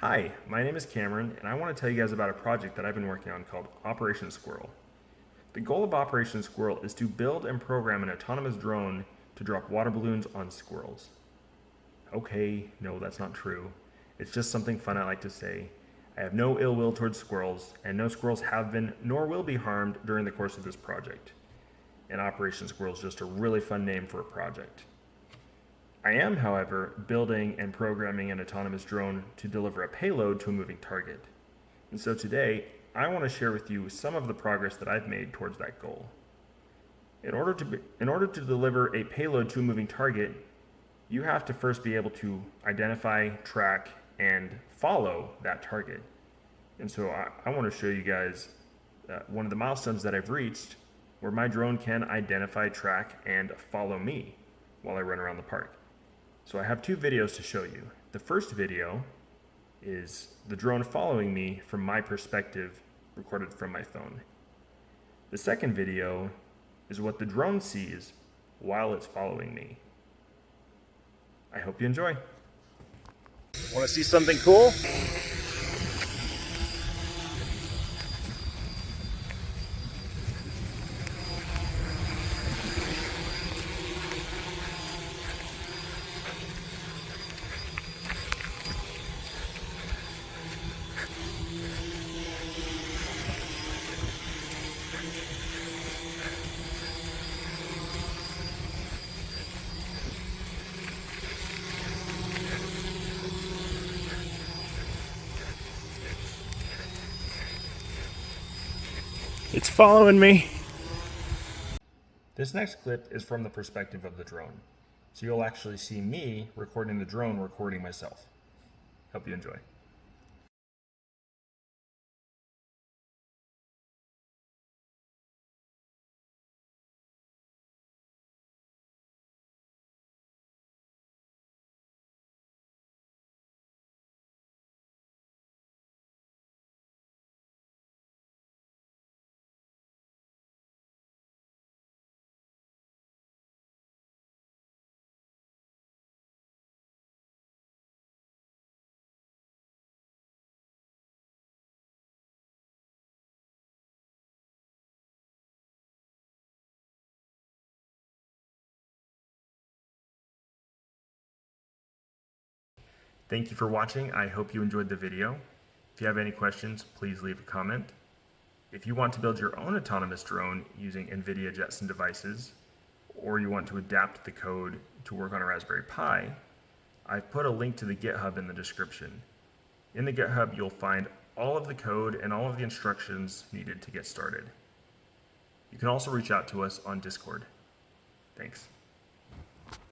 Hi, my name is Cameron, and I want to tell you guys about a project that I've been working on called Operation Squirrel. The goal of Operation Squirrel is to build and program an autonomous drone to drop water balloons on squirrels. Okay, no, that's not true. It's just something fun I like to say. I have no ill will towards squirrels, and no squirrels have been nor will be harmed during the course of this project. And Operation Squirrel is just a really fun name for a project. I am, however, building and programming an autonomous drone to deliver a payload to a moving target. And so today, I want to share with you some of the progress that I've made towards that goal. In order to deliver a payload to a moving target, you have to first be able to identify, track, and follow that target. And so I want to show you guys one of the milestones that I've reached where my drone can identify, track, and follow me while I run around the park. So I have two videos to show you. The first video is the drone following me from my perspective, recorded from my phone. The second video is what the drone sees while it's following me. I hope you enjoy. Want to see something cool? It's following me. This next clip is from the perspective of the drone. So you'll actually see me recording the drone recording myself. Hope you enjoy. Thank you for watching. I hope you enjoyed the video. If you have any questions, please leave a comment. If you want to build your own autonomous drone using NVIDIA Jetson devices, or you want to adapt the code to work on a Raspberry Pi, I've put a link to the GitHub in the description. In the GitHub, you'll find all of the code and all of the instructions needed to get started. You can also reach out to us on Discord. Thanks.